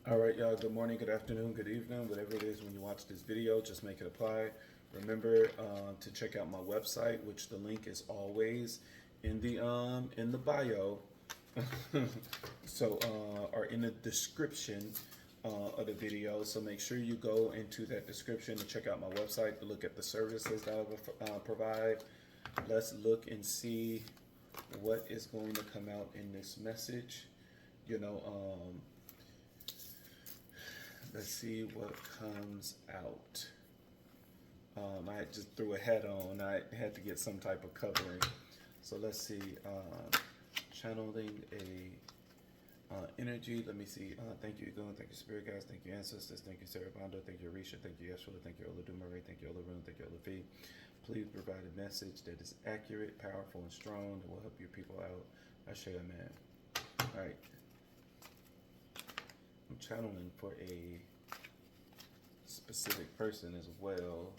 All right, y'all. Good morning, good afternoon, good evening, whatever it is when you watch this video. Just make it apply. Remember to check out my website, which the link is always in the bio, so or in the description of the video. So make sure you go into that description to check out my website to look at the services that I provide. Let's look and see what is going to come out in this message. You know. Let's see what comes out. I just threw a hat on. I had to get some type of covering. So let's see. Channeling a energy. Let me see. Thank you, Egon. Thank you, Spirit Guides. Thank you, Ancestors. Thank you, Sarah Bondo. Thank you, Arisha. Thank you, Yeshua. Thank you, Oladumare. Thank you, Olarun. Thank you, Olafi. Please provide a message that is accurate, powerful, and strong that will help your people out. Ashe, amen. All right. I'm channeling for a specific person as well.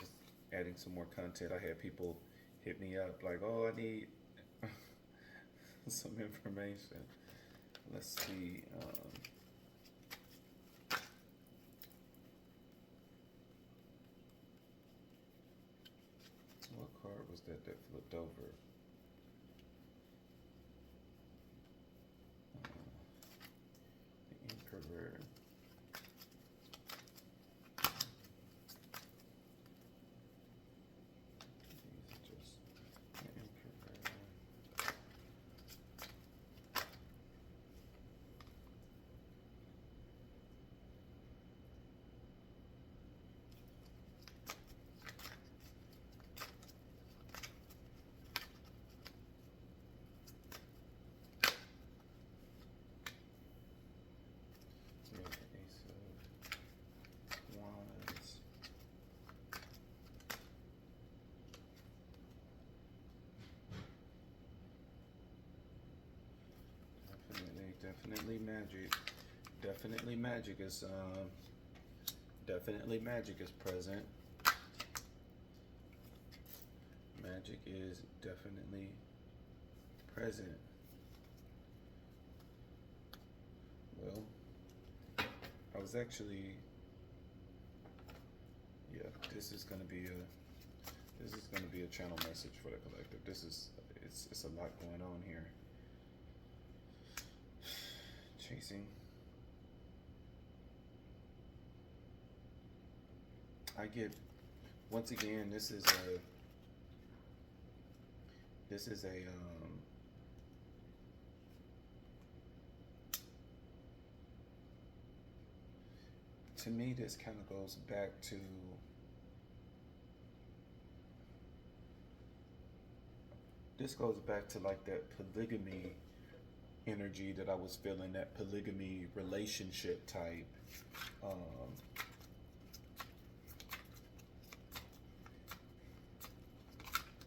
Just adding some more content. I had people hit me up like, "Oh, I need some information." Let's see. What card was that flipped over? The Emperor. Definitely magic. Definitely magic is definitely magic is present. Magic is definitely present. Well, I was actually, yeah, this is gonna be a channel message for the collective. It's a lot going on here. Chasing. I get, once again, this is a to me this kind of goes back to like that polygamy energy that I was feeling, that polygamy relationship type.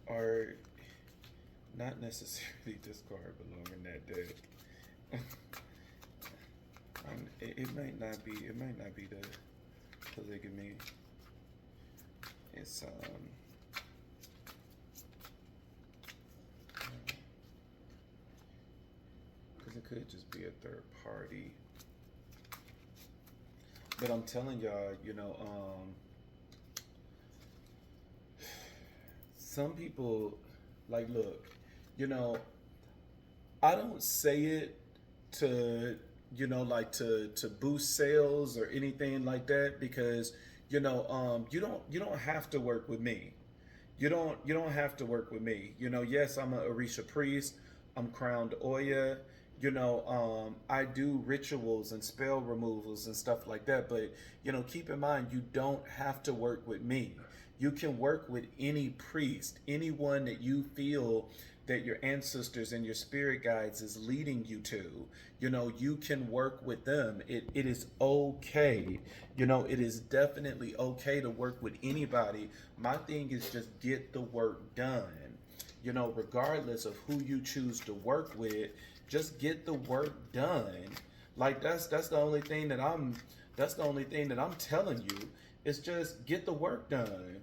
Or not necessarily this card belong in that deck. It might not be the polygamy. It's because it could just be a third party. But I'm telling y'all, some people, like, look, I don't say it to, like to boost sales or anything like that, because, you don't have to work with me. You don't have to work with me. Yes, I'm a Orisha priest. I'm crowned Oya. I do rituals and spell removals and stuff like that. But, keep in mind, you don't have to work with me. You can work with any priest, anyone that you feel that your ancestors and your spirit guides is leading you to. You can work with them. It is okay. It is definitely okay to work with anybody. My thing is just get the work done. Regardless of who you choose to work with, just get the work done. Like that's the only thing that I'm telling you. Is just get the work done.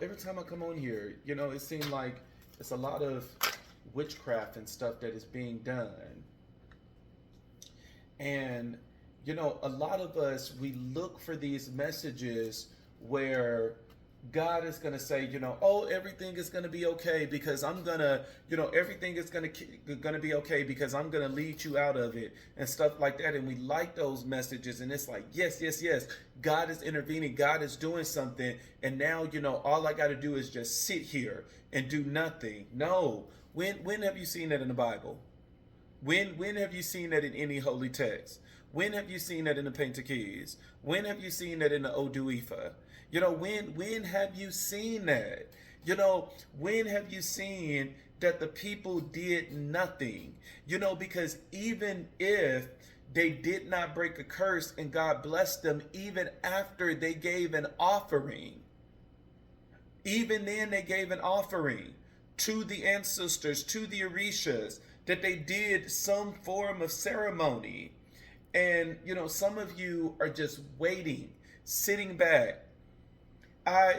Every time I come on here, it seems like it's a lot of witchcraft and stuff that is being done. And, a lot of us, we look for these messages where God is going to say, oh, everything is going to be okay because I'm going to, everything is going to be okay because I'm going to lead you out of it and stuff like that. And we like those messages. And it's like, yes, yes, yes, God is intervening. God is doing something. And now, all I got to do is just sit here and do nothing. No. When have you seen that in the Bible? When have you seen that in any holy text? When have you seen that in the Pentateuch? When have you seen that in the Oduifa? When have you seen that? When have you seen that the people did nothing? Because even if they did not break a curse and God blessed them, even after they gave an offering, even then they gave an offering to the ancestors, to the Orishas, that they did some form of ceremony. And, some of you are just waiting, sitting back. I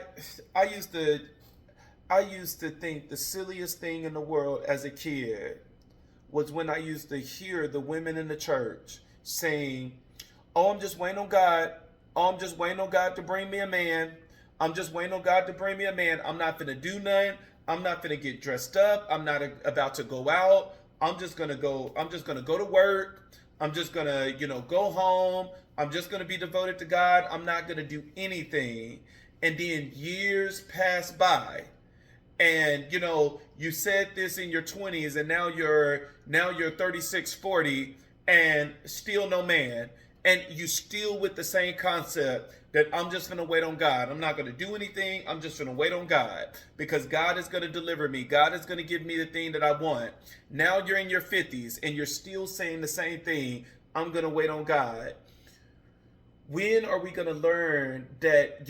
used to think the silliest thing in the world as a kid was when I used to hear the women in the church saying, oh, I'm just waiting on God. Oh, I'm just waiting on God to bring me a man. I'm just waiting on God to bring me a man. I'm not going to do nothing. I'm not going to get dressed up. I'm not about to go out. I'm just going to go to work. I'm just going to, go home. I'm just going to be devoted to God. I'm not going to do anything. And then years pass by. And, you said this in your 20s and now you're 36, 40 and still no man. And you still with the same concept that I'm just going to wait on God. I'm not going to do anything. I'm just going to wait on God because God is going to deliver me. God is going to give me the thing that I want. Now you're in your 50s and you're still saying the same thing. I'm going to wait on God. When are we going to learn that,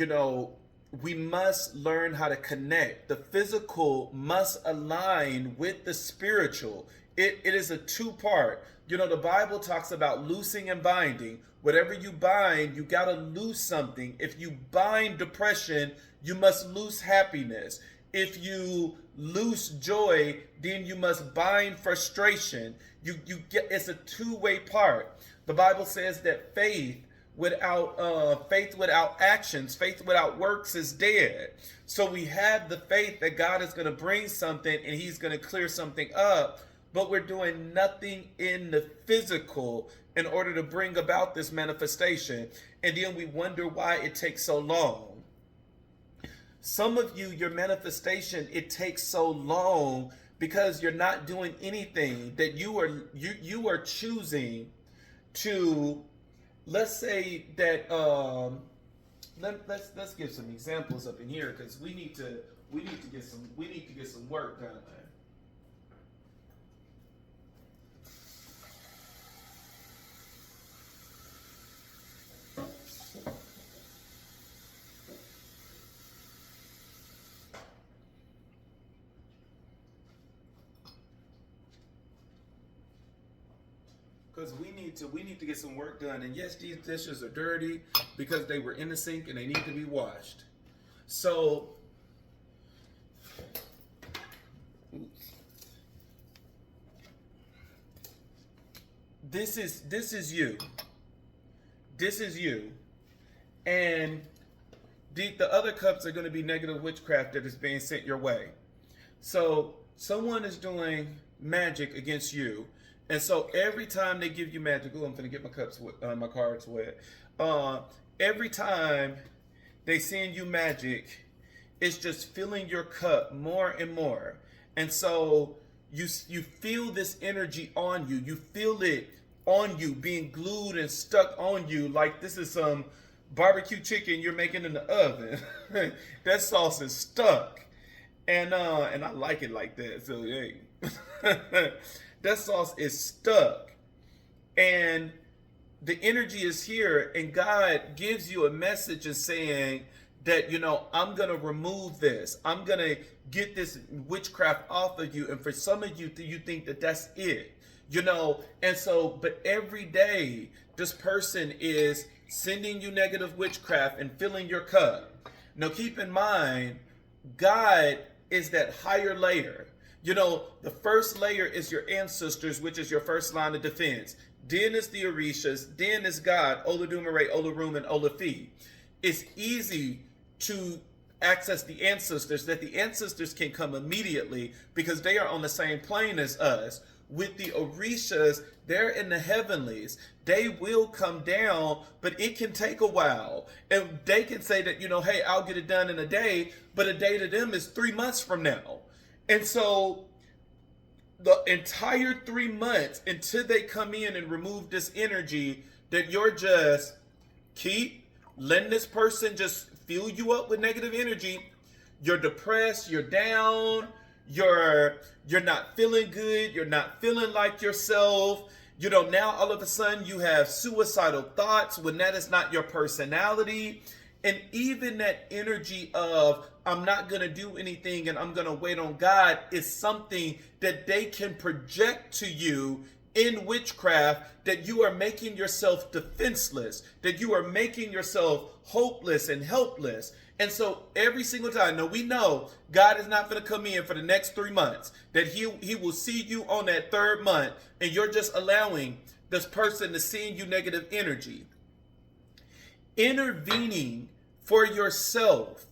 we must learn how to connect? The physical must align with the spiritual. It is a two-part. The Bible talks about loosing and binding. Whatever you bind, you got to loose something. If you bind depression, you must loose happiness. If you loose joy, then you must bind frustration. You get, it's a two-way part. The Bible says that faith without actions, faith without works is dead. So we have the faith that God is going to bring something and he's going to clear something up, but we're doing nothing in the physical in order to bring about this manifestation. And then we wonder why it takes so long. Some of you, your manifestation, it takes so long because you're not doing anything, that you are choosing to, let's say that let's give some examples up in here because we need to get some work done. Because we need to get some work done. And yes, these dishes are dirty because they were in the sink and they need to be washed. So this is you. This is you. And the other cups are going to be negative witchcraft that is being sent your way. So someone is doing magic against you. And so every time they give you magic, I'm going to get my cards wet. Every time they send you magic, it's just filling your cup more and more. And so you feel this energy on you. You feel it on you, being glued and stuck on you like this is some barbecue chicken you're making in the oven. That sauce is stuck. And I like it like that. So, hey. That sauce is stuck. And the energy is here. And God gives you a message and saying that, I'm going to remove this. I'm going to get this witchcraft off of you. And for some of you, you think that that's it. And so, but every day, this person is sending you negative witchcraft and filling your cup. Now, keep in mind, God is that higher layer. The first layer is your ancestors, which is your first line of defense. Then is the Orishas, then is God, Olodumare, Olorum, and Olafi. It's easy to access the ancestors, that the ancestors can come immediately because they are on the same plane as us. With the Orishas, they're in the heavenlies. They will come down, but it can take a while. And they can say that, hey, I'll get it done in a day, but a day to them is 3 months from now. And so the entire 3 months until they come in and remove this energy, that you're just keep letting this person just fill you up with negative energy. You're depressed, you're down, you're not feeling good, you're not feeling like yourself. Now all of a sudden you have suicidal thoughts when that is not your personality. And even that energy of I'm not going to do anything and I'm going to wait on God is something that they can project to you in witchcraft, that you are making yourself defenseless, that you are making yourself hopeless and helpless. And so every single time, now we know God is not going to come in for the next 3 months, that he will see you on that 3rd month, and you're just allowing this person to send you negative energy. Intervening for yourself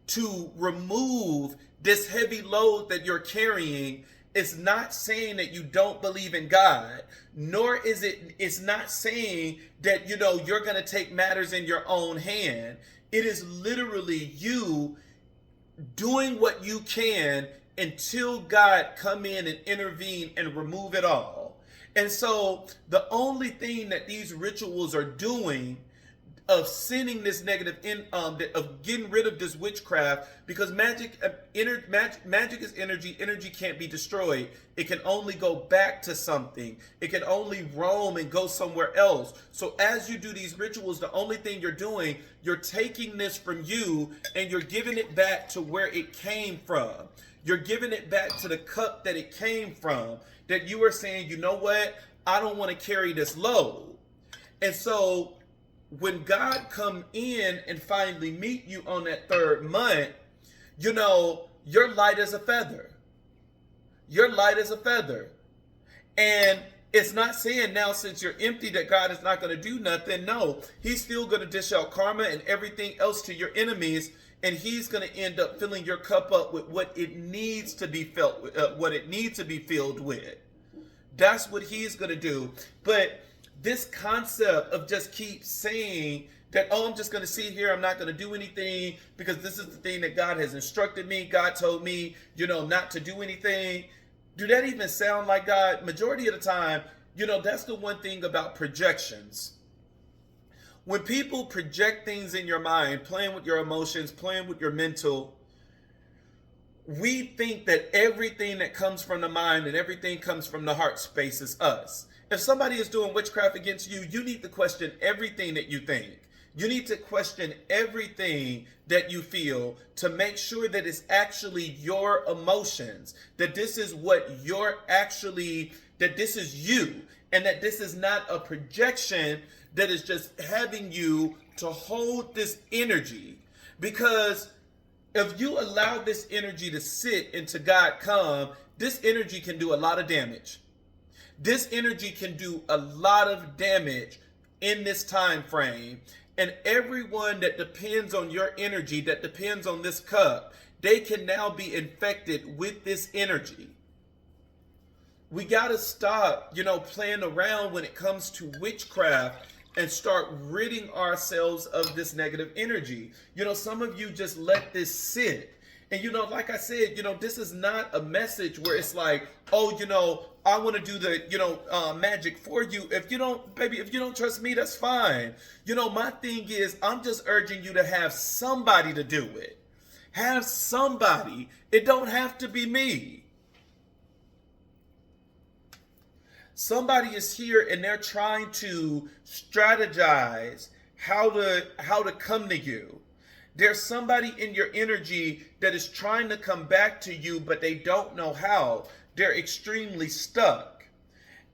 to remove this heavy load that you're carrying is not saying that you don't believe in God, nor is it's not saying that you're going to take matters in your own hand. It is literally you doing what you can until God come in and intervene and remove it all. And so the only thing that these rituals are doing of sending this negative of getting rid of this witchcraft, because magic is energy. Energy can't be destroyed. It can only go back to something. It can only roam and go somewhere else. So as you do these rituals, the only thing you're doing, you're taking this from you and you're giving it back to where it came from. You're giving it back to the cup that it came from, that you are saying, you know what, I don't want to carry this load. And so when God come in and finally meet you on that 3rd month, you're light as a feather. You're light as a feather. And it's not saying now, since you're empty, that God is not going to do nothing. No, he's still going to dish out karma and everything else to your enemies. And he's going to end up filling your cup up with what it needs to be filled with. That's what he's going to do. But this concept of just keep saying that, I'm just going to sit here, I'm not going to do anything because this is the thing that God has instructed me. God told me, not to do anything. Do that even sound like God? Majority of the time, that's the one thing about projections. When people project things in your mind, playing with your emotions, playing with your mental, we think that everything that comes from the mind and everything comes from the heart space is us. If somebody is doing witchcraft against you, you need to question everything that you think. You need to question everything that you feel to make sure that it's actually your emotions, that this is what that this is you, and that this is not a projection that is just having you to hold this energy. Because if you allow this energy to sit into God come, this energy can do a lot of damage. This energy can do a lot of damage in this time frame. And everyone that depends on your energy, that depends on this cup, they can now be infected with this energy. We got to stop, playing around when it comes to witchcraft and start ridding ourselves of this negative energy. Some of you just let this sit. And, like I said, this is not a message where it's like, I want to do the, magic for you. If you don't trust me, that's fine. My thing is, I'm just urging you to have somebody to do it. Have somebody. It don't have to be me. Somebody is here and they're trying to strategize how to come to you. There's somebody in your energy that is trying to come back to you, but they don't know how. They're extremely stuck.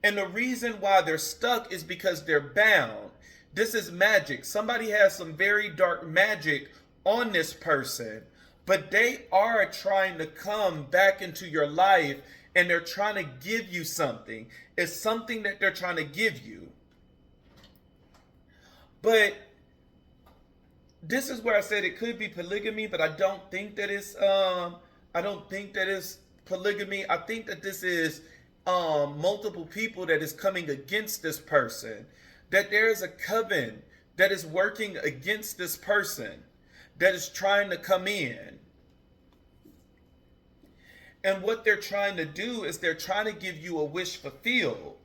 And the reason why they're stuck is because they're bound. This is magic. Somebody has some very dark magic on this person. but they are trying to come back into your life, and they're trying to give you something. It's something that they're trying to give you. But this is where I said it could be polygamy, but I don't think that it's polygamy. I think that this is multiple people that is coming against this person. That there is a coven that is working against this person, that is trying to come in. And what they're trying to do is they're trying to give you a wish fulfilled.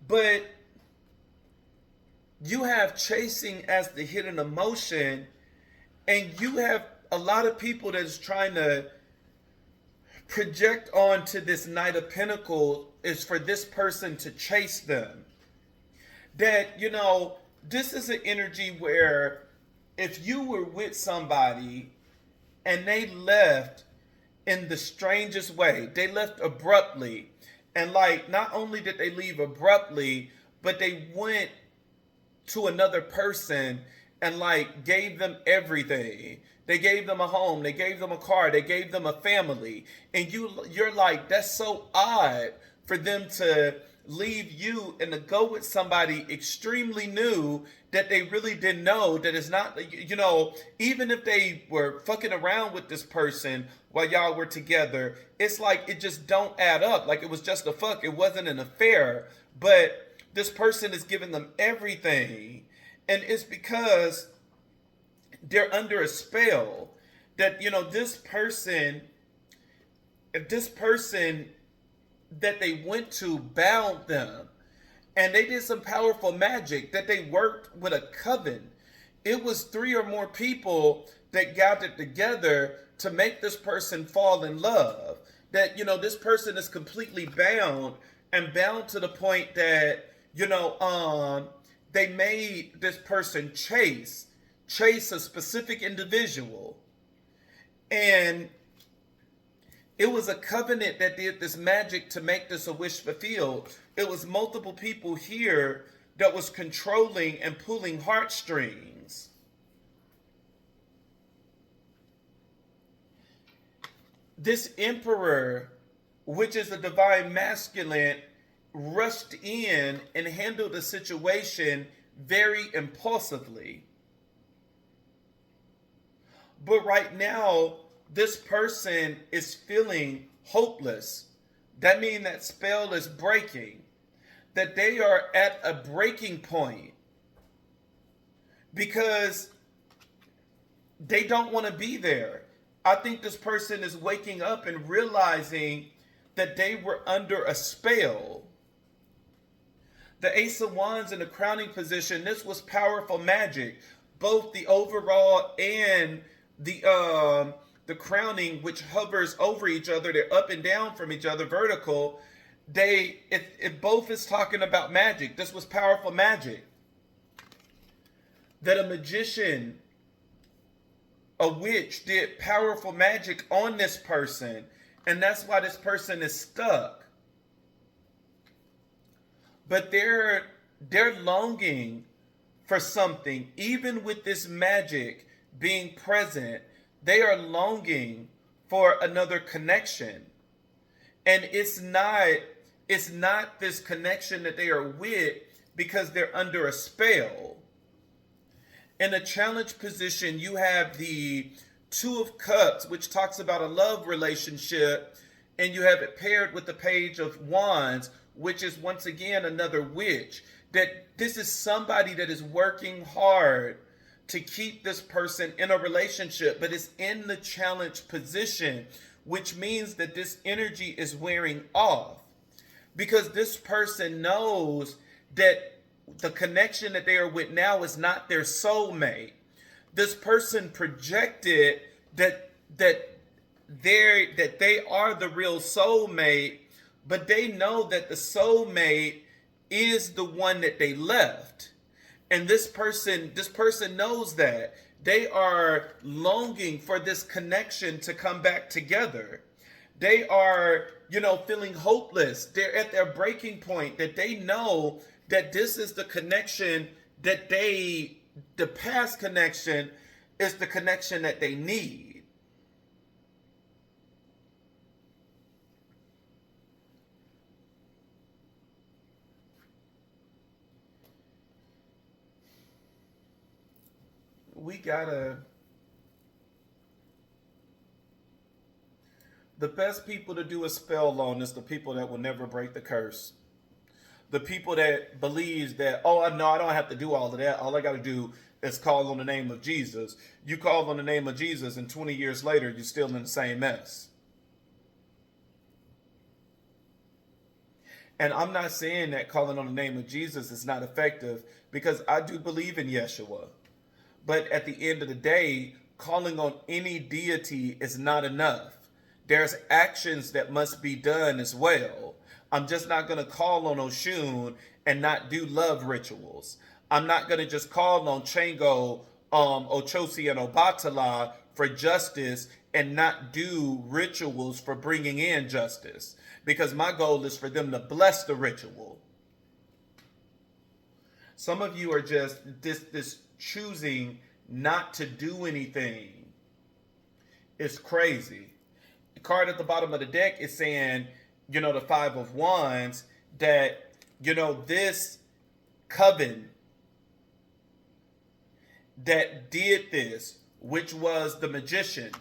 But you have chasing as the hidden emotion, and you have a lot of people that is trying to project onto this Knight of Pentacles is for this person to chase them. That, this is an energy where if you were with somebody and they left in the strangest way, they left abruptly, and like not only did they leave abruptly, but they went to another person and like gave them everything. They gave them a home, they gave them a car, they gave them a family. And you're like, that's so odd for them to leave you and to go with somebody extremely new that they really didn't know, that is not, even if they were fucking around with this person while y'all were together, it's like it just don't add up. Like it was just a fuck, it wasn't an affair, but this person is giving them everything. And it's because they're under a spell that, this person that they went to bound them, and they did some powerful magic, that they worked with a coven. It was 3 or more people that gathered together to make this person fall in love. That, this person is completely bound, and bound to the point that, they made this person chase a specific individual. And it was a covenant that did this magic to make this a wish fulfilled. It was multiple people here that was controlling and pulling heartstrings. This emperor, which is the divine masculine, rushed in and handled the situation very impulsively. But right now, this person is feeling hopeless. That means that spell is breaking. That they are at a breaking point. Because they don't want to be there. I think this person is waking up and realizing that they were under a spell. The Ace of Wands in the crowning position, this was powerful magic. Both the overall and the crowning, which hovers over each other, they're up and down from each other, vertical. It both is talking about magic. This was powerful magic. That a magician, a witch, did powerful magic on this person, and that's why this person is stuck. But they're longing for something. Even with this magic being present, they are longing for another connection. And it's not this connection that they are with because they're under a spell. In a challenge position, you have the Two of Cups, which talks about a love relationship, and you have it paired with the Page of Wands, which is once again another witch. That this is somebody that is working hard to keep this person in a relationship, but it's in the challenge position, which means that this energy is wearing off. Because this person knows that the connection that they are with now is not their soulmate. This person projected that they are the real soulmate, but they know that the soulmate is the one that they left. And this person knows that. They are longing for this connection to come back together. They are, feeling hopeless. They're at their breaking point, that they know that this is the connection that they the past connection is the connection that they need. We gotta, the best people to do a spell on is the people that will never break the curse. The people that believes that, oh, no, I don't have to do all of that. All I got to do is call on the name of Jesus. You call on the name of Jesus, and 20 years later, you're still in the same mess. And I'm not saying that calling on the name of Jesus is not effective, because I do believe in Yeshua. But at the end of the day, calling on any deity is not enough. There's actions that must be done as well. I'm just not going to call on Oshun and not do love rituals. I'm not going to just call on Chango, Ochosi, and Obatala for justice and not do rituals for bringing in justice. Because my goal is for them to bless the ritual. Some of you are just this choosing not to do anything. It's crazy. The card at the bottom of the deck is saying, the Five of Wands, that, this coven that did this, which was the magician,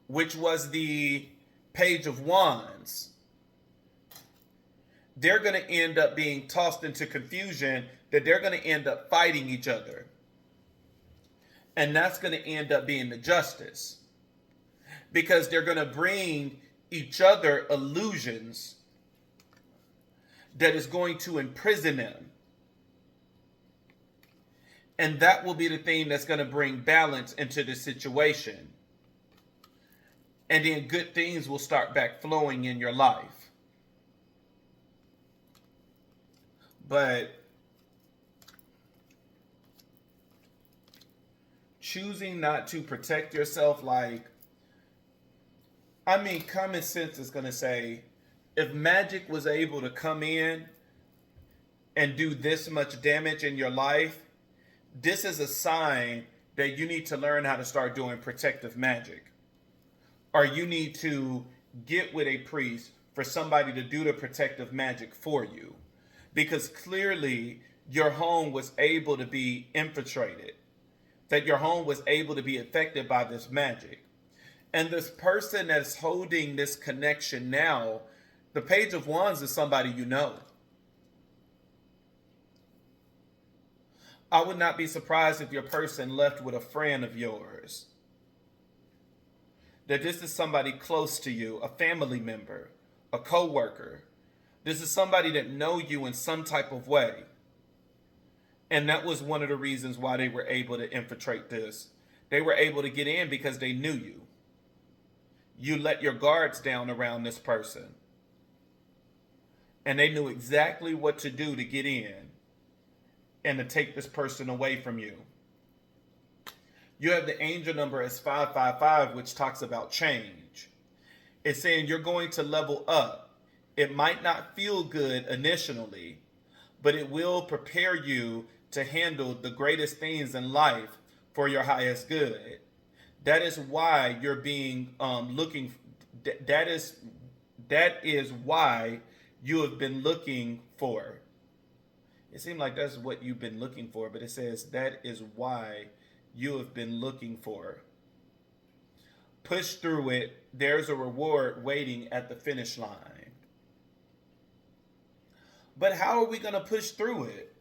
which was the Page of Wands, they're going to end up being tossed into confusion, that they're going to end up fighting each other. And that's going to end up being the justice. Because they're going to bring each other illusions that is going to imprison them. And that will be the thing that's going to bring balance into the situation. And then good things will start back flowing in your life. But choosing not to protect yourself, common sense is going to say, if magic was able to come in and do this much damage in your life, this is a sign that you need to learn how to start doing protective magic. Or you need to get with a priest for somebody to do the protective magic for you. Because clearly your home was able to be infiltrated. That your home was able to be affected by this magic. And this person that's holding this connection now, the Page of Wands is somebody you know. I would not be surprised if your person left with a friend of yours. That this is somebody close to you, a family member, a co-worker. This is somebody that know you in some type of way. And that was one of the reasons why they were able to infiltrate this. They were able to get in because they knew you. You let your guards down around this person. And they knew exactly what to do to get in and to take this person away from you. You have the angel number as 555, which talks about change. It's saying you're going to level up. It might not feel good initially, but it will prepare you to handle the greatest things in life for your highest good. That is why you're being that is why you have been looking for. It seemed like that's what you've been looking for, but it says that is why you have been looking for. Push through it. There's a reward waiting at the finish line. But how are we going to push through it?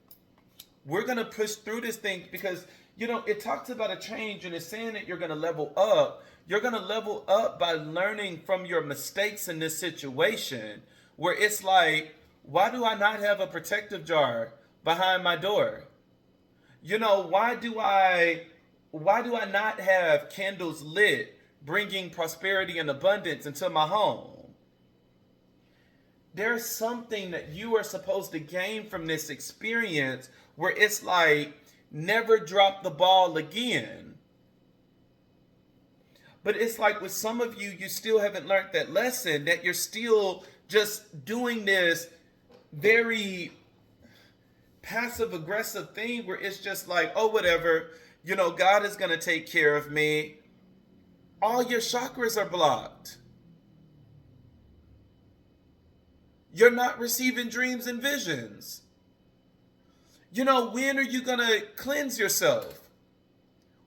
We're going to push through this thing because, it talks about a change and it's saying that you're going to level up. You're going to level up by learning from your mistakes in this situation where it's like, why do I not have a protective jar behind my door? Why do I not have candles lit bringing prosperity and abundance into my home? There's something that you are supposed to gain from this experience where it's like, never drop the ball again. But it's like with some of you, you still haven't learned that lesson, that you're still just doing this very passive aggressive thing where it's just like, oh, whatever, God is going to take care of me. All your chakras are blocked. You're not receiving dreams and visions. When are you going to cleanse yourself?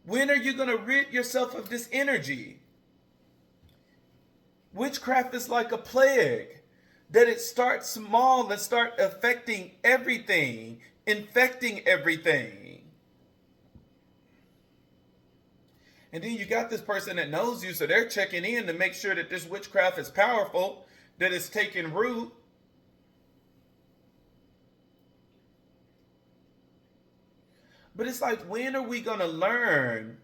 When are you going to rid yourself of this energy? Witchcraft is like a plague, that it starts small and start affecting everything, infecting everything. And then you got this person that knows you, so they're checking in to make sure that this witchcraft is powerful, that it's taking root. But it's like, when are we going to learn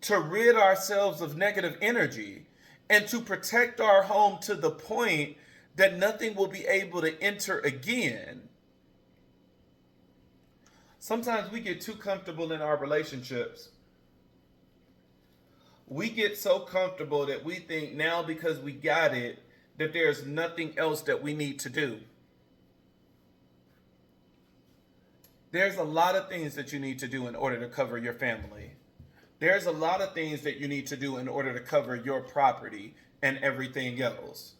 to rid ourselves of negative energy and to protect our home to the point that nothing will be able to enter again? Sometimes we get too comfortable in our relationships. We get so comfortable that we think now, because we got it, that there's nothing else that we need to do. There's a lot of things that you need to do in order to cover your family. There's a lot of things that you need to do in order to cover your property and everything else.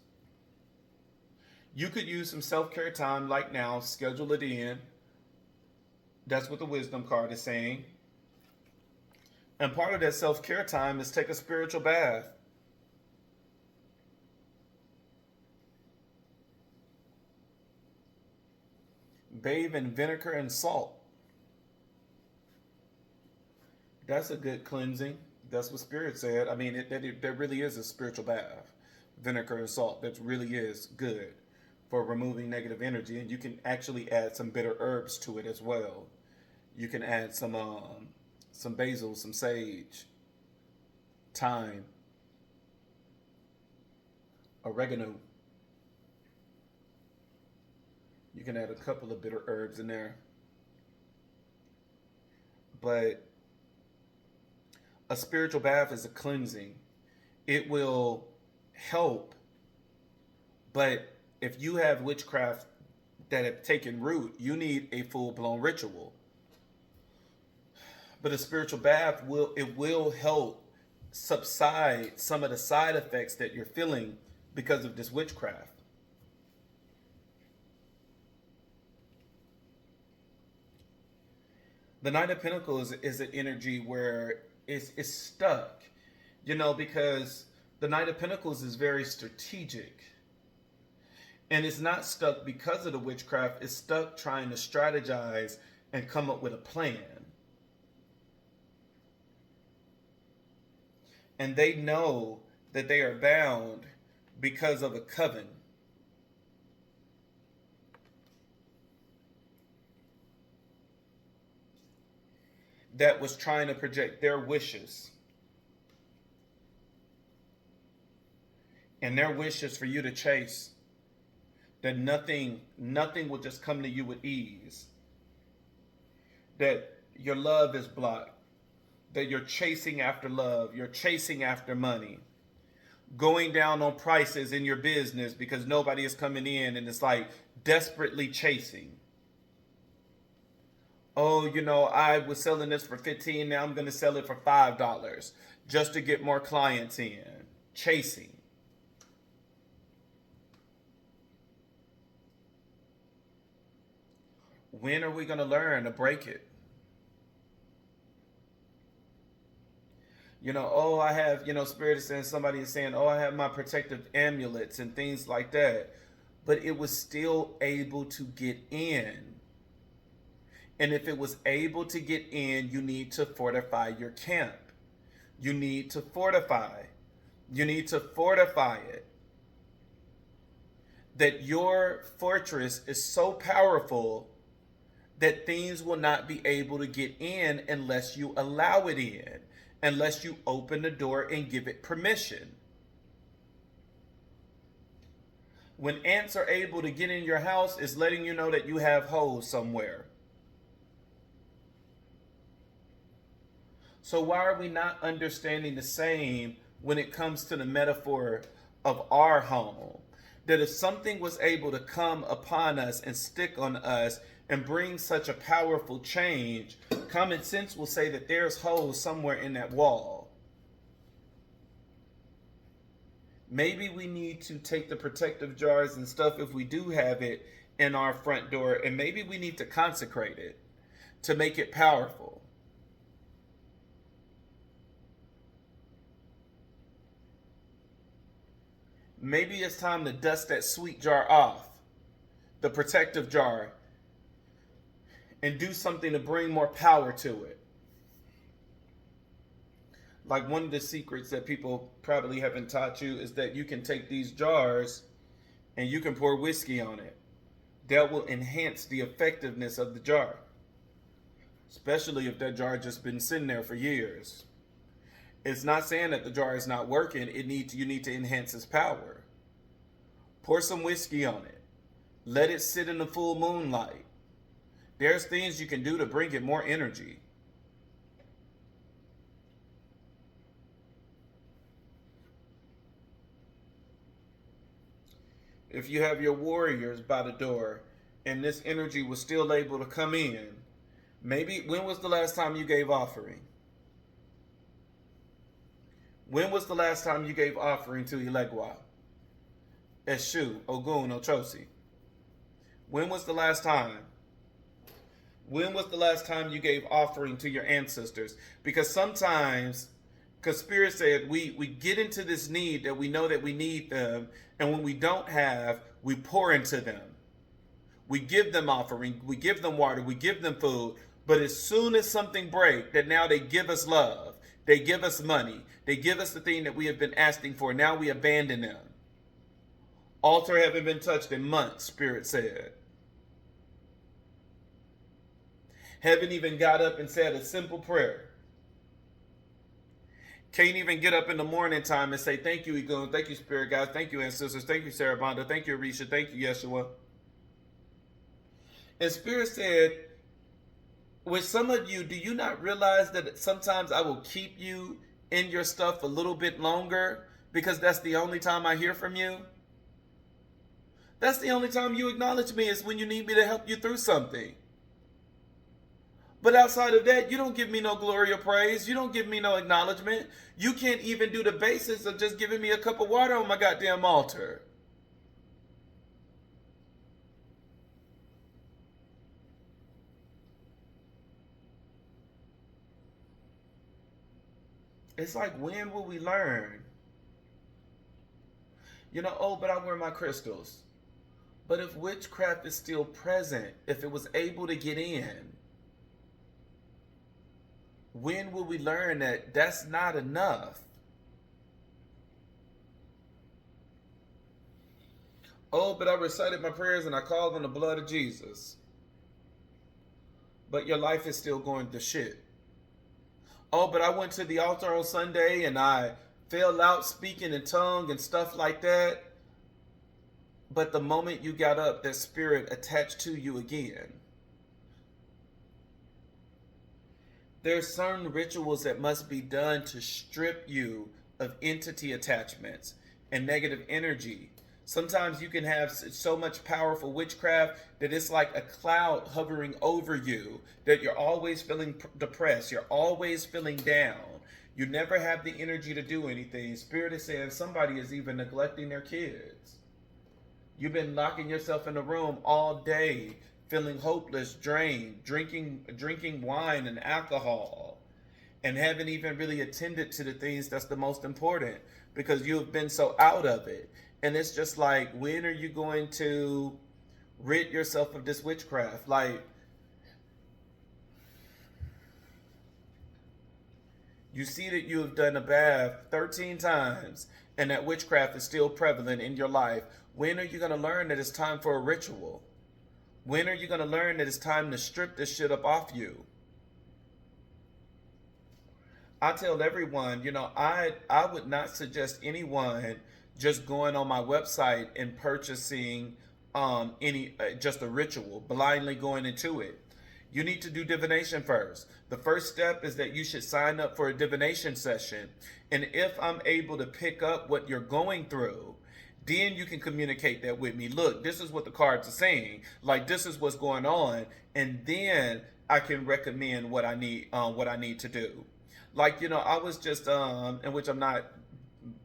You could use some self-care time like now, schedule it in. That's what the wisdom card is saying. And part of that self-care time is take a spiritual bath. Bathe in vinegar and salt. That's a good cleansing. That's what Spirit said. I mean, there really is a spiritual bath. Vinegar and salt. That really is good for removing negative energy. And you can actually add some bitter herbs to it as well. You can add some basil, some sage, thyme, oregano. You can add a couple of bitter herbs in there. But a spiritual bath is a cleansing. It will help. But if you have witchcraft that have taken root, you need a full-blown ritual. But a spiritual bath will help subside some of the side effects that you're feeling because of this witchcraft. The Knight of Pentacles is an energy where it's stuck, because the Knight of Pentacles is very strategic. And it's not stuck because of the witchcraft. It's stuck trying to strategize and come up with a plan. And they know that they are bound because of a coven. That was trying to project their wishes. And their wishes for you to chase. That nothing will just come to you with ease. That your love is blocked. That you're chasing after love. You're chasing after money. Going down on prices in your business because nobody is coming in, and it's like desperately chasing. Oh, I was selling this for $15, now I'm going to sell it for $5 just to get more clients in. Chasing. When are we going to learn to break it? I have, Spirit is saying, somebody is saying, I have my protective amulets and things like that. But it was still able to get in. And if it was able to get in, you need to fortify your camp. You need to fortify. You need to fortify it. That your fortress is so powerful that things will not be able to get in unless you allow it in. Unless you open the door and give it permission. When ants are able to get in your house, it's letting you know that you have holes somewhere. So why are we not understanding the same when it comes to the metaphor of our home? That if something was able to come upon us and stick on us, and bring such a powerful change, common sense will say that there's holes somewhere in that wall. Maybe we need to take the protective jars and stuff, if we do have it, in our front door, and maybe we need to consecrate it to make it powerful. Maybe it's time to dust that sweet jar off, the protective jar, and do something to bring more power to it. Like, one of the secrets that people probably haven't taught you is that you can take these jars and you can pour whiskey on it. That will enhance the effectiveness of the jar, especially if that jar just been sitting there for years. It's not saying that the jar is not working. You need to enhance its power. Pour some whiskey on it. Let it sit in the full moonlight. There's things you can do to bring it more energy. If you have your warriors by the door and this energy was still able to come in, maybe, when was the last time you gave offering? When was the last time you gave offering to Elegwa, Eshu, Ogun, Ochosi? When was the last time? When was the last time you gave offering to your ancestors? Because sometimes, because Spirit said, we get into this need that we know that we need them, and when we don't have, we pour into them. We give them offering, we give them water, we give them food, but as soon as something breaks, that now they give us love, they give us money, they give us the thing that we have been asking for, now we abandon them. Altar haven't been touched in months, Spirit said. Haven't even got up and said a simple prayer. Can't even get up in the morning time and say, thank you, Egun, thank you, Spirit guys, thank you, ancestors, thank you, Sarah Bonda, thank you, Arisha, thank you, Yeshua. And Spirit said, with some of you, do you not realize that sometimes I will keep you in your stuff a little bit longer because that's the only time I hear from you? That's the only time you acknowledge me, is when you need me to help you through something. But outside of that, you don't give me no glory or praise. You don't give me no acknowledgement. You can't even do the basics of just giving me a cup of water on my goddamn altar. It's like, when will we learn? Oh, but I wear my crystals. But if witchcraft is still present, if it was able to get in, when will we learn that that's not enough? Oh, but I recited my prayers and I called on the blood of Jesus. But your life is still going to shit. Oh, but I went to the altar on Sunday and I fell out speaking in tongue and stuff like that. But the moment you got up, that spirit attached to you again. There's certain rituals that must be done to strip you of entity attachments and negative energy. Sometimes you can have so much powerful witchcraft that it's like a cloud hovering over you, that you're always feeling depressed, you're always feeling down. You never have the energy to do anything. Spirit is saying somebody is even neglecting their kids. You've been locking yourself in a room all day, feeling hopeless, drained, drinking wine and alcohol, and haven't even really attended to the things that's the most important because you have been so out of it. And it's just like, when are you going to rid yourself of this witchcraft? Like, you see that you have done a bath 13 times and that witchcraft is still prevalent in your life. When are you going to learn that it's time for a ritual? When are you going to learn that it's time to strip this shit up off you? I tell everyone, I would not suggest anyone just going on my website and purchasing just a ritual, blindly going into it. You need to do divination first. The first step is that you should sign up for a divination session. And if I'm able to pick up what you're going through Then you can communicate that with me. Look, this is what the cards are saying. Like, this is what's going on, and then I can recommend what I need to do. Like, I was just in which I'm not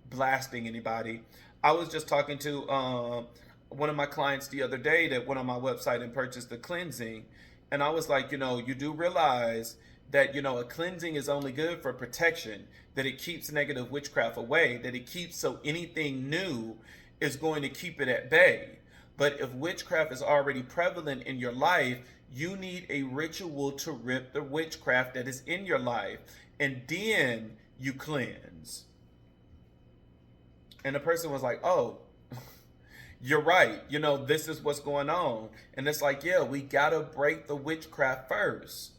blasting anybody. I was just talking to one of my clients the other day that went on my website and purchased the cleansing, and I was like, you do realize that a cleansing is only good for protection, that it keeps negative witchcraft away, that it keeps so anything new is going to keep it at bay. But if witchcraft is already prevalent in your life, you need a ritual to rip the witchcraft that is in your life, and then you cleanse. And the person was like, oh, you're right. This is what's going on. And it's like, yeah, we got to break the witchcraft first,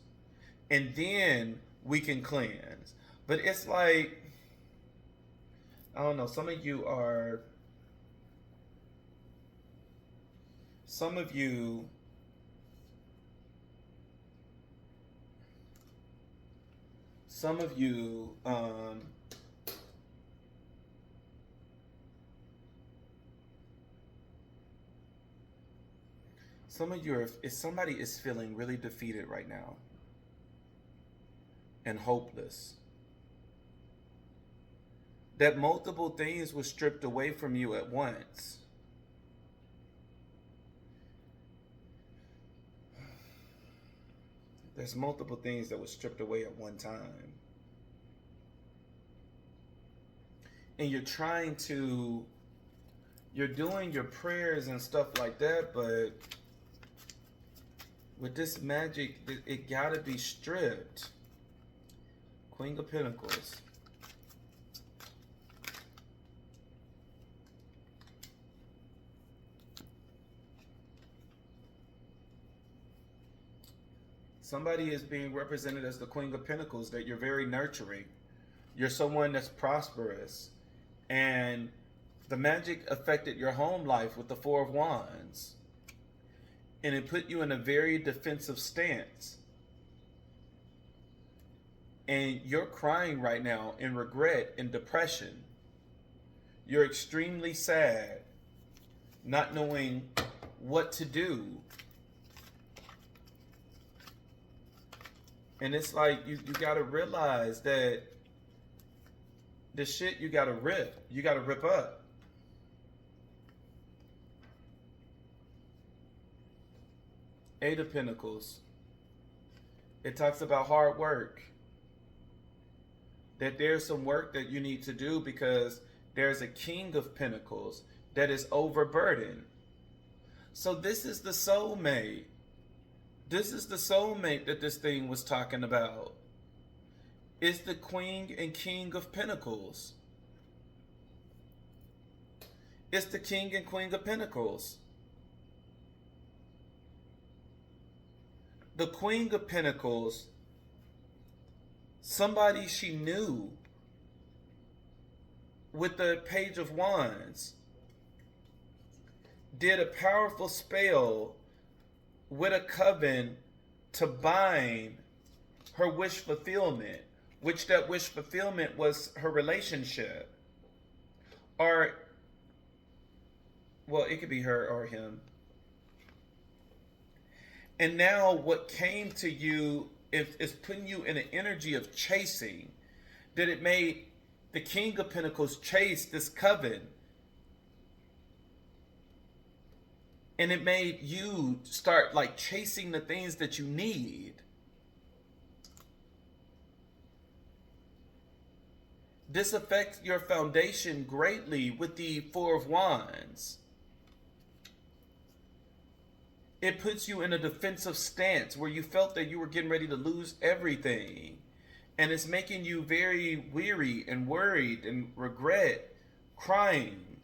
and then we can cleanse. But it's like, I don't know, some of you if somebody is feeling really defeated right now and hopeless, that multiple things were stripped away from you at once. There's multiple things that were stripped away at one time. And you're doing your prayers and stuff like that, but with this magic, it gotta be stripped. Queen of Pentacles. Somebody is being represented as the Queen of Pentacles, that you're very nurturing. You're someone that's prosperous. And the magic affected your home life with the Four of Wands. And it put you in a very defensive stance. And you're crying right now in regret and depression. You're extremely sad, not knowing what to do. And it's like, you got to realize that the shit you got to rip up. Eight of Pentacles. It talks about hard work. That there's some work that you need to do because there's a King of Pentacles that is overburdened. So this is the soulmate. This is the soulmate that this thing was talking about. It's the Queen and King of Pentacles. It's the King and Queen of Pentacles. The Queen of Pentacles, somebody she knew with the Page of Wands, did a powerful spell with a coven to bind her wish fulfillment, which that wish fulfillment was her relationship. Or, well, it could be her or him. And now what came to you is putting you in an energy of chasing, that it made the King of Pentacles chase this coven. And it made you start like chasing the things that you need. This affects your foundation greatly with the Four of Wands. It puts you in a defensive stance where you felt that you were getting ready to lose everything. And it's making you very weary and worried and regret, crying,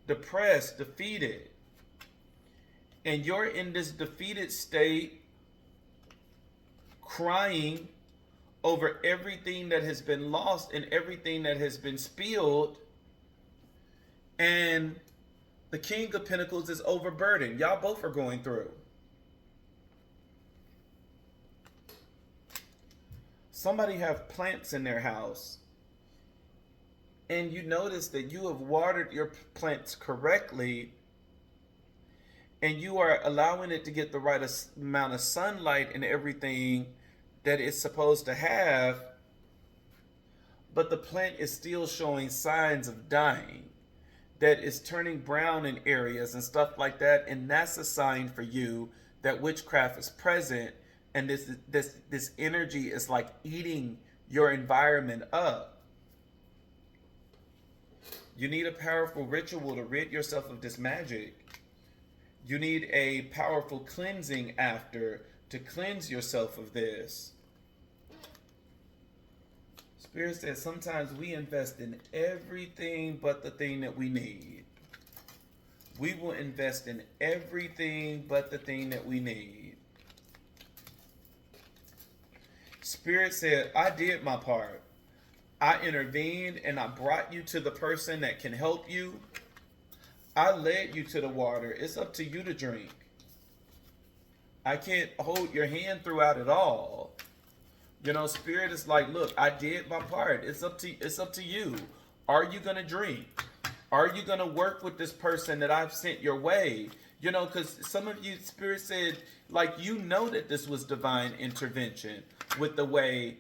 depressed, defeated. And you're in this defeated state, crying over everything that has been lost and everything that has been spilled. And the King of Pentacles is overburdened. Y'all both are going through. Somebody have plants in their house. and you notice that you have watered your plants correctly, and you are allowing it to get the right amount of sunlight and everything that it's supposed to have, but the plant is still showing signs of dying, that is turning brown in areas and stuff like that, and that's a sign for you that witchcraft is present, and this energy is like eating your environment up. You need a powerful ritual to rid yourself of this magic. You need a powerful cleansing after to cleanse yourself of this. Spirit says sometimes we invest in everything but the thing that we need. We will invest in everything but the thing that we need. Spirit said, I did my part. I intervened and I brought you to the person that can help you. I led you to the water. It's up to you to drink. I can't hold your hand throughout it all. You know, Spirit is like, look, I did my part. It's up to you. Are you gonna drink? Are you gonna work with this person that I've sent your way? You know, because some of you, Spirit said, like, you know that this was divine intervention with the way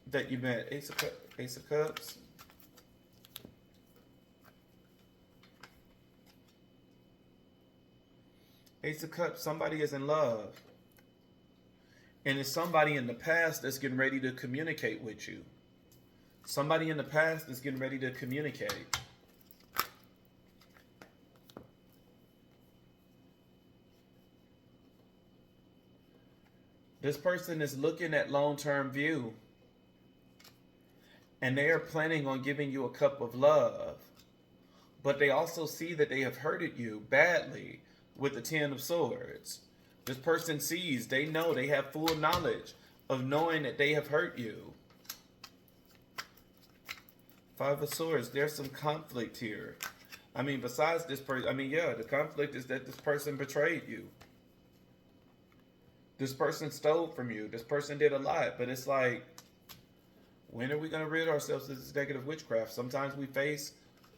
that you met. Ace of Cups. Ace of Cups, somebody is in love. And it's somebody in the past that's getting ready to communicate with you. Somebody in the past that's getting ready to communicate. This person is looking at long-term view. And they are planning on giving you a cup of love. But they also see that they have hurted you badly with the Ten of Swords. This person sees, they know, they have full knowledge of knowing that they have hurt you. Five of Swords, there's some conflict here. I mean, besides this person, I mean, yeah, the conflict is that this person betrayed you. This person stole from you. This person did a lot, but it's like, when are we going to rid ourselves of this negative witchcraft? Sometimes we face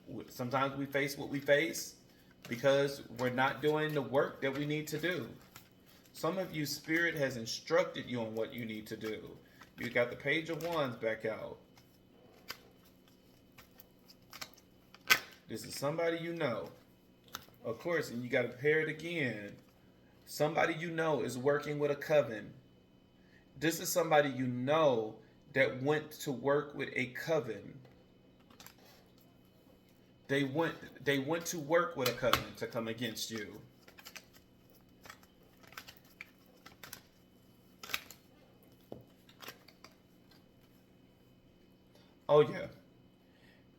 what we face because we're not doing the work that we need to do. Some of you, Spirit has instructed you on what you need to do. You got the Page of Wands back out. This is somebody you know. Of course, and you got to pair it again. Somebody you know is working with a coven. This is somebody you know that went to work with a coven. They went to work with a coven to come against you. Oh yeah.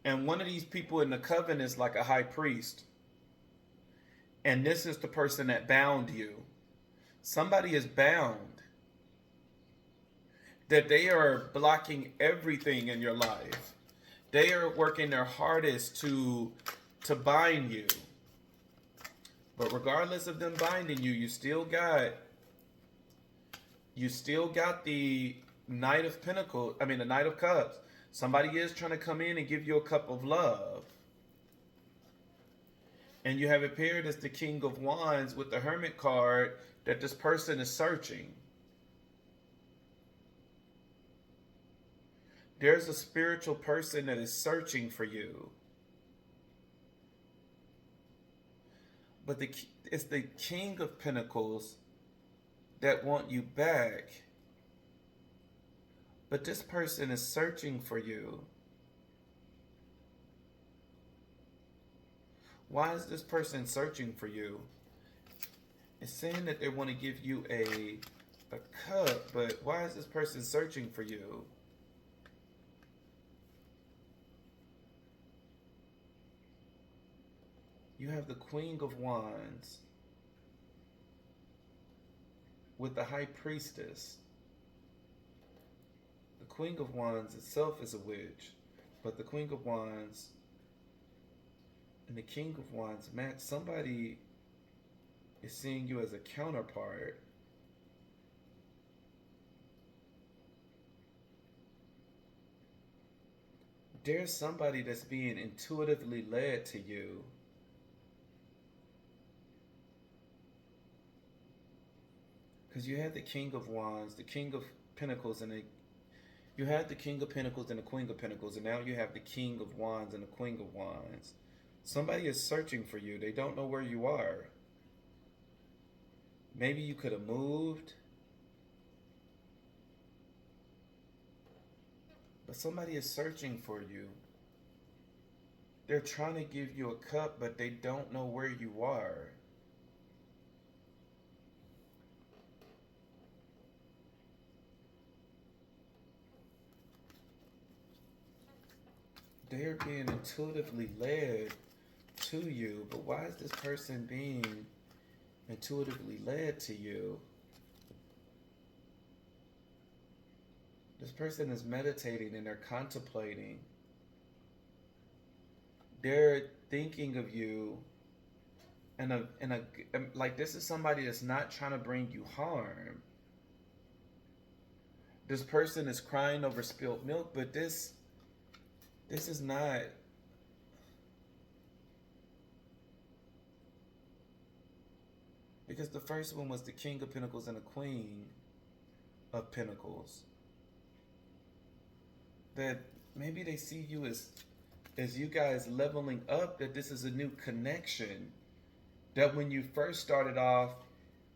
And one of these people in the coven is like a high priest. And this is the person that bound you. Somebody is bound. That they are blocking everything in your life. They are working their hardest to bind you. But regardless of them binding you, you still got the Knight of Pentacles, the Knight of Cups. Somebody is trying to come in and give you a cup of love. And you have it paired as the King of Wands with the Hermit card that this person is searching. There's a spiritual person that is searching for you. But it's the King of Pentacles that want you back. But this person is searching for you. Why is this person searching for you? It's saying that they want to give you a cup, but why is this person searching for you? You have the Queen of Wands with the High Priestess. The Queen of Wands itself is a witch, but the Queen of Wands and the King of Wands match. Somebody is seeing you as a counterpart. There's somebody that's being intuitively led to you. Because you had the King of Wands, the King of Pentacles, and you had the King of Pentacles and the Queen of Pentacles, and now you have the King of Wands and the Queen of Wands. Somebody is searching for you. They don't know where you are. Maybe you could have moved, but somebody is searching for you. They're trying to give you a cup, but they don't know where you are. They're being intuitively led to you, but why is this person being intuitively led to you? This person is meditating and they're contemplating. They're thinking of you, and like, this is somebody that's not trying to bring you harm. This person is crying over spilled milk, but this is not. Because the first one was the King of Pentacles and the Queen of Pentacles. That maybe they see you as you guys leveling up, that this is a new connection. That when you first started off,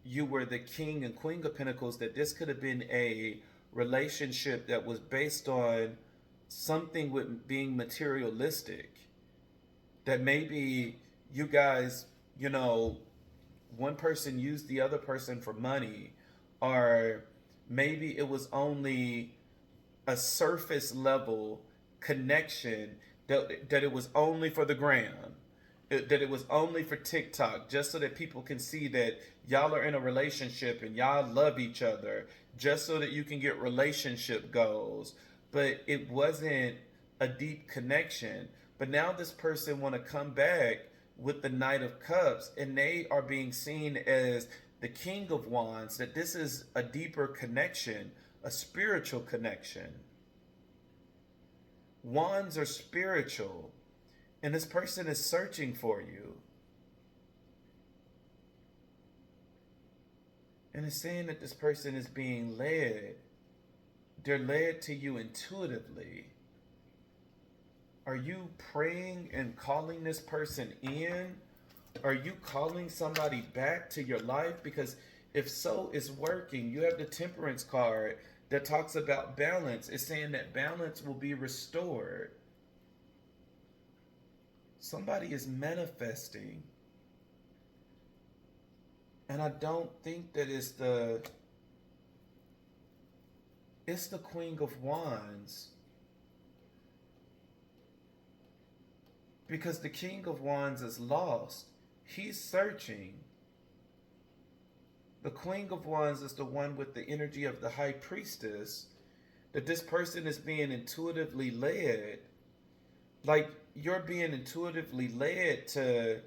you were the King and Queen of Pentacles, that this could have been a relationship that was based on something with being materialistic. That maybe you guys, one person used the other person for money, or maybe it was only a surface level connection, that it was only for the gram, that it was only for TikTok, just so that people can see that y'all are in a relationship and y'all love each other, just so that you can get relationship goals. But it wasn't a deep connection. But now this person want to come back with the Knight of Cups, and they are being seen as the King of Wands, that this is a deeper connection, a spiritual connection. Wands are spiritual, and this person is searching for you. And it's saying that this person is being led. They're led to you intuitively. Are you praying and calling this person in? Are you calling somebody back to your life? Because if so, it's working. You have the Temperance card that talks about balance. It's saying that balance will be restored. Somebody is manifesting. And I don't think that it's the Queen of Wands. Because the King of Wands is lost. He's searching. The Queen of Wands is the one with the energy of the High Priestess. That this person is being intuitively led. Like, you're being intuitively led to...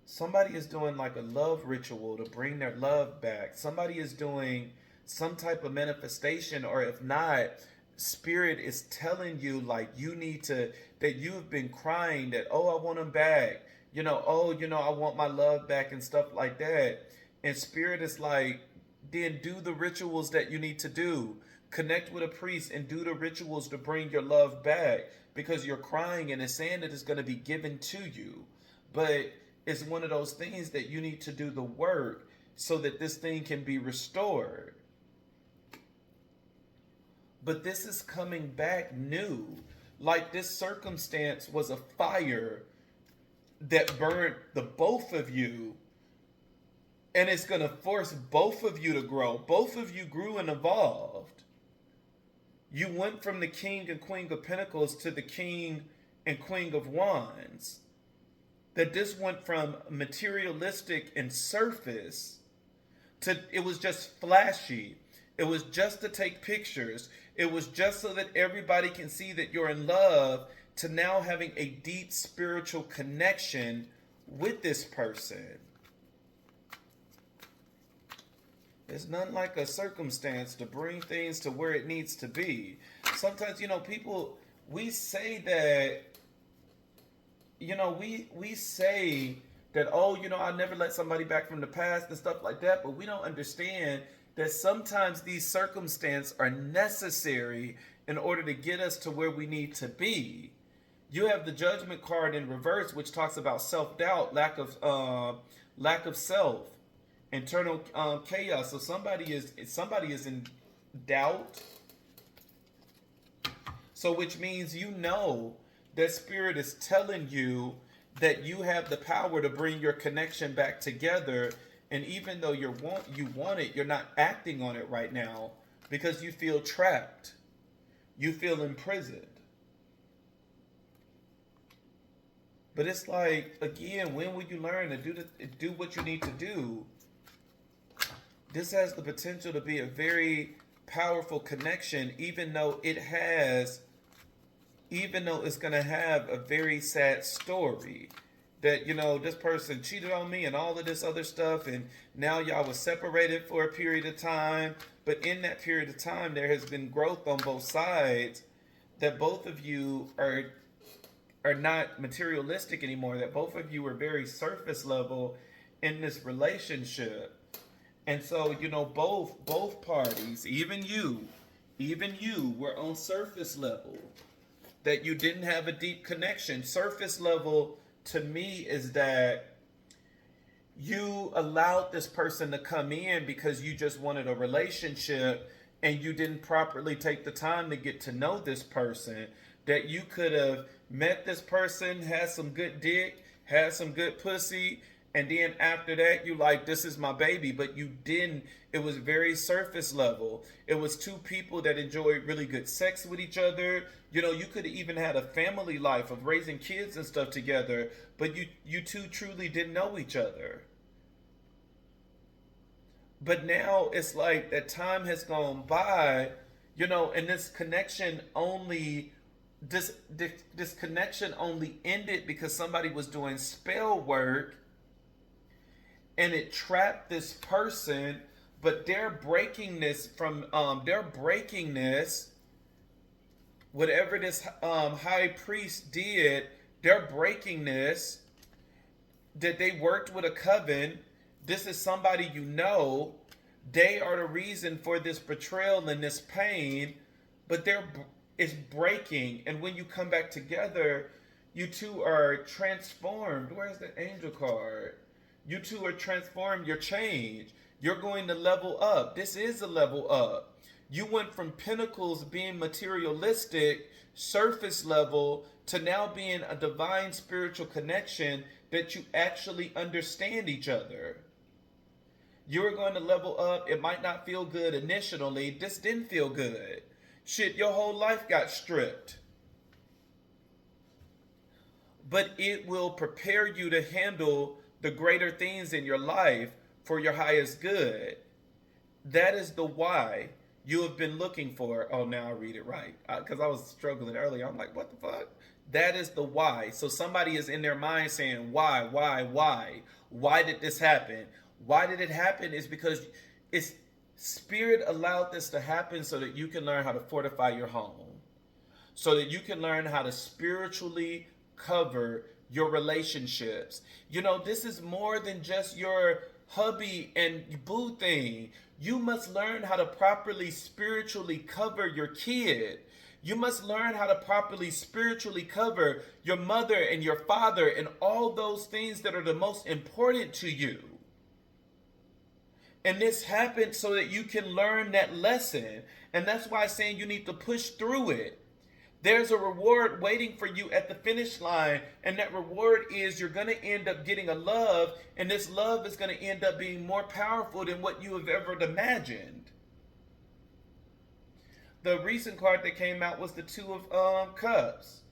Somebody is doing like a love ritual to bring their love back. Somebody is doing some type of manifestation, or if not, Spirit is telling you, like, you need to, that you've been crying that, oh, I want him back. I want my love back and stuff like that. And Spirit is like, then do the rituals that you need to do. Connect with a priest and do the rituals to bring your love back, because you're crying, and it's saying that it's going to be given to you. But it's one of those things that you need to do the work so that this thing can be restored. But this is coming back new. Like, this circumstance was a fire that burned the both of you. And it's going to force both of you to grow. Both of you grew and evolved. You went from the King and Queen of Pentacles to the King and Queen of Wands. That this went from materialistic and surface to, it was just flashy. It was just to take pictures. It was just so that everybody can see that you're in love, to now having a deep spiritual connection with this person. It's not like a circumstance to bring things to where it needs to be. Sometimes, people, we say that, we say that, oh, I never let somebody back from the past and stuff like that, but we don't understand that sometimes these circumstances are necessary in order to get us to where we need to be. You have the judgment card in reverse, which talks about self-doubt, lack of self, internal chaos. So somebody is in doubt. So which means that spirit is telling you that you have the power to bring your connection back together. And even though you want it, you're not acting on it right now because you feel trapped. You feel imprisoned. But it's like, again, when will you learn to do what you need to do? This has the potential to be a very powerful connection, even though it's going to have a very sad story. That, this person cheated on me and all of this other stuff, and now y'all was separated for a period of time. But in that period of time, there has been growth on both sides, that both of you are not materialistic anymore, that both of you are very surface level in this relationship. And so, both parties, even you were on surface level, that you didn't have a deep connection. Surface level to me is that you allowed this person to come in because you just wanted a relationship, and you didn't properly take the time to get to know this person. That you could have met this person, had some good dick, had some good pussy, and then after that you like, this is my baby. But you didn't. It was very surface level. It was two people that enjoyed really good sex with each other. You could have even had a family life of raising kids and stuff together, but you two truly didn't know each other. But now it's like that time has gone by, and this connection only ended because somebody was doing spell work, and it trapped this person. But they're breaking this whatever this high priest did. They're breaking this, that they worked with a coven. This is somebody they are the reason for this betrayal and this pain, but it's breaking. And when you come back together, you two are transformed. Where's the angel card? You two are transformed. You're changed. You're going to level up. This is a level up. You went from pinnacles being materialistic, surface level, to now being a divine spiritual connection that you actually understand each other. You're going to level up. It might not feel good initially. This didn't feel good. Shit, your whole life got stripped. But it will prepare you to handle the greater things in your life for your highest good. That is the why you have been looking for. Oh, now I read it right. Because I was struggling earlier. I'm like, what the fuck? That is the why. So somebody is in their mind saying, why? Why did this happen? Why did it happen? Is because it's Spirit allowed this to happen so that you can learn how to fortify your home. So that you can learn how to spiritually cover your relationships. This is more than just your hubby and boo thing. You must learn how to properly spiritually cover your kid. You must learn how to properly spiritually cover your mother and your father and all those things that are the most important to you. And this happened so that you can learn that lesson. And that's why I'm saying you need to push through it. There's a reward waiting for you at the finish line, and that reward is you're going to end up getting a love, and this love is going to end up being more powerful than what you have ever imagined. The recent card that came out was the Two of Cups.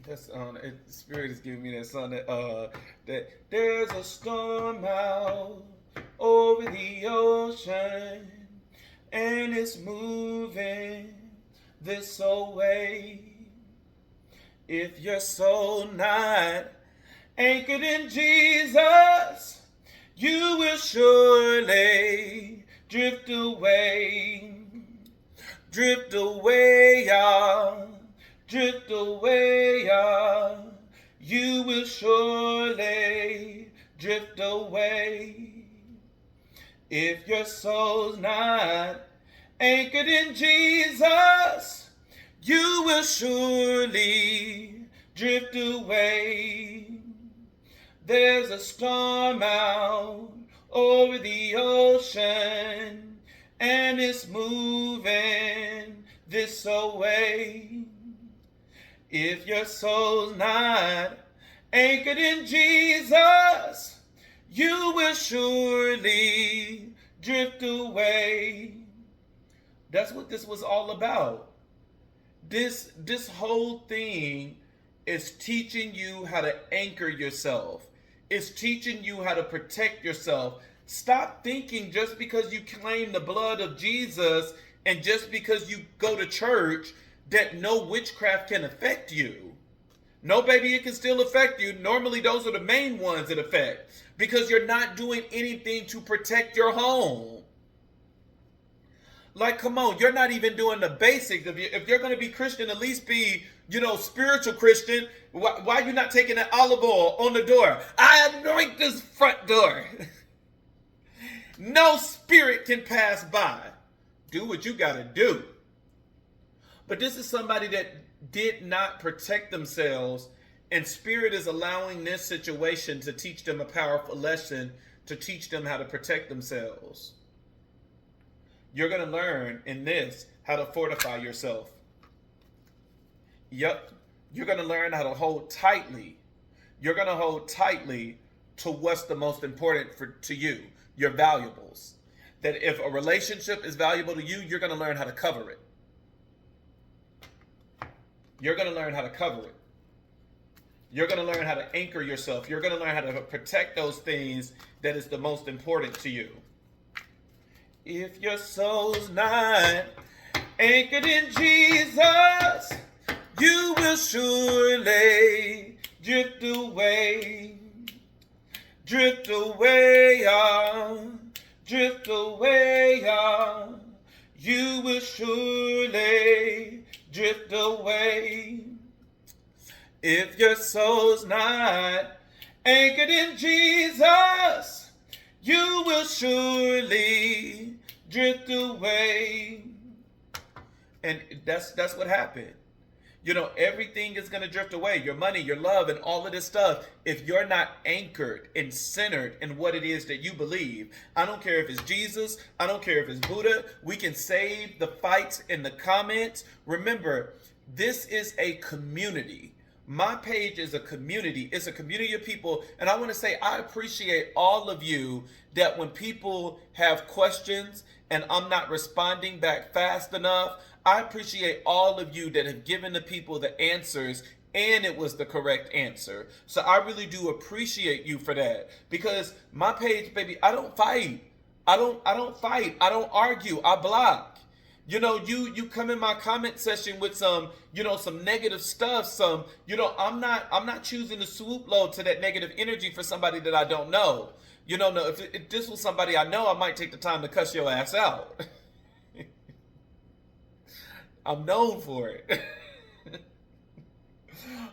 That's Spirit is giving me that song that there's a storm out over the ocean, and it's moving this way. If your soul not anchored in Jesus, you will surely drift away, drift away, y'all, drift away, y'all. You will surely drift away. If your soul's not anchored in Jesus, you will surely drift away. There's a storm out over the ocean, and it's moving this away. If your soul's not anchored in Jesus, you will surely drift away. That's what this was all about. This whole thing is teaching you how to anchor yourself. It's teaching you how to protect yourself. Stop thinking just because you claim the blood of Jesus and just because you go to church that no witchcraft can affect you. No, baby, it can still affect you. Normally, those are the main ones that affect because you're not doing anything to protect your home. Like, come on, you're not even doing the basics. If you're going to be Christian, at least be, spiritual Christian. Why are you not taking that olive oil on the door? I anoint this front door. No spirit can pass by. Do what you got to do. But this is somebody that did not protect themselves, and Spirit is allowing this situation to teach them a powerful lesson, to teach them how to protect themselves. You're going to learn in this how to fortify yourself. Yep. You're going to learn how to hold tightly. You're going to hold tightly to what's the most important to you, your valuables. That if a relationship is valuable to you, you're going to learn how to cover it. You're going to learn how to cover it. You're going to learn how to anchor yourself. You're going to learn how to protect those things that is the most important to you. If your soul's not anchored in Jesus, you will surely drift away. Drift away, y'all. Drift away, y'all. You will surely drift away. If your soul's not anchored in Jesus, you will surely drift away. And that's what happened. Everything is going to drift away. Your money, your love, and all of this stuff. If you're not anchored and centered in what it is that you believe. I don't care if it's Jesus. I don't care if it's Buddha. We can save the fights in the comments. Remember, this is a community. My page is a community. It's a community of people. And I want to say I appreciate all of you that when people have questions and I'm not responding back fast enough, I appreciate all of you that have given the people the answers and it was the correct answer. So I really do appreciate you for that. Because my page, baby, I don't fight. I don't fight. I don't argue. I block. You come in my comment section with some negative stuff, I'm not choosing to swoop low to that negative energy for somebody that I don't know. No, if this was somebody I know, I might take the time to cuss your ass out. I'm known for it.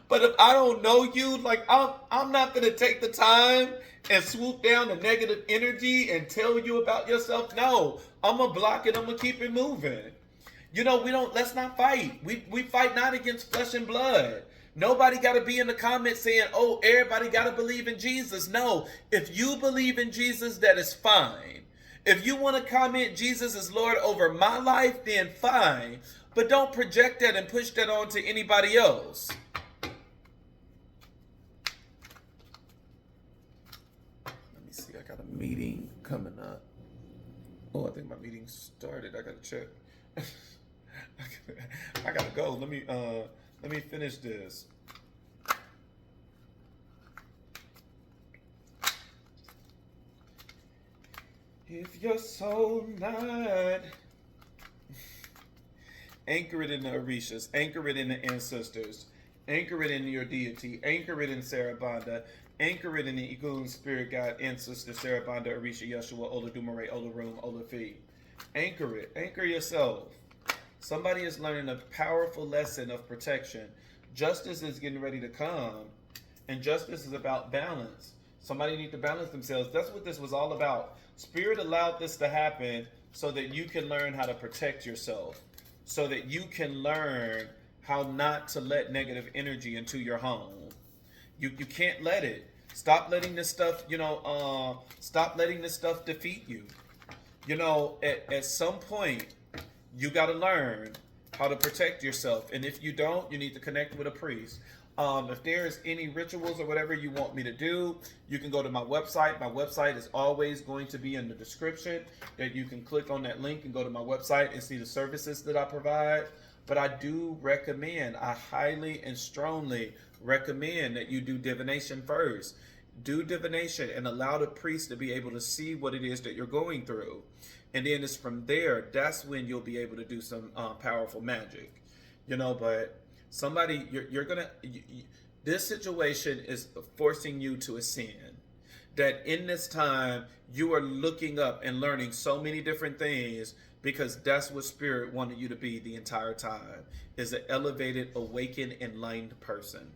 But if I don't know you, I'm not going to take the time and swoop down the negative energy and tell you about yourself. No, I'm going to block it. I'm going to keep it moving. Let's not fight. We fight not against flesh and blood. Nobody got to be in the comments saying, oh, everybody got to believe in Jesus. No, if you believe in Jesus, that is fine. If you want to comment Jesus is Lord over my life, then fine. But don't project that and push that on to anybody else. Let me see. I got a meeting coming up. Oh, I think my meeting started. I got to check. I got to go. Let me finish this. If your soul not anchor it in the Orishas, anchor it in the ancestors, anchor it in your deity, anchor it in Sarabanda, anchor it in the Igun spirit guide ancestor Sarabanda, Orisha, Yeshua, Ola Dumare, Ola Room, Ola Fi. Anchor it. Anchor yourself. Somebody is learning a powerful lesson of protection. Justice is getting ready to come, and justice is about balance. Somebody need to balance themselves. That's what this was all about. Spirit allowed this to happen so that you can learn how to protect yourself, so that you can learn how not to let negative energy into your home. You can't let it. Stop letting this stuff, stop letting this stuff defeat you. At some point, you got to learn how to protect yourself. And if you don't, you need to connect with a priest. If there's any rituals or whatever you want me to do, you can go to my website. My website is always going to be in the description. That you can click on that link and go to my website and see the services that I provide. But I do recommend, I highly and strongly recommend that you do divination first. Do divination and allow the priest to be able to see what it is that you're going through. And then it's from there, that's when you'll be able to do some powerful magic. But somebody, you're going to, this situation is forcing you to ascend. That in this time, you are looking up and learning so many different things because that's what Spirit wanted you to be the entire time, is an elevated, awakened, enlightened person.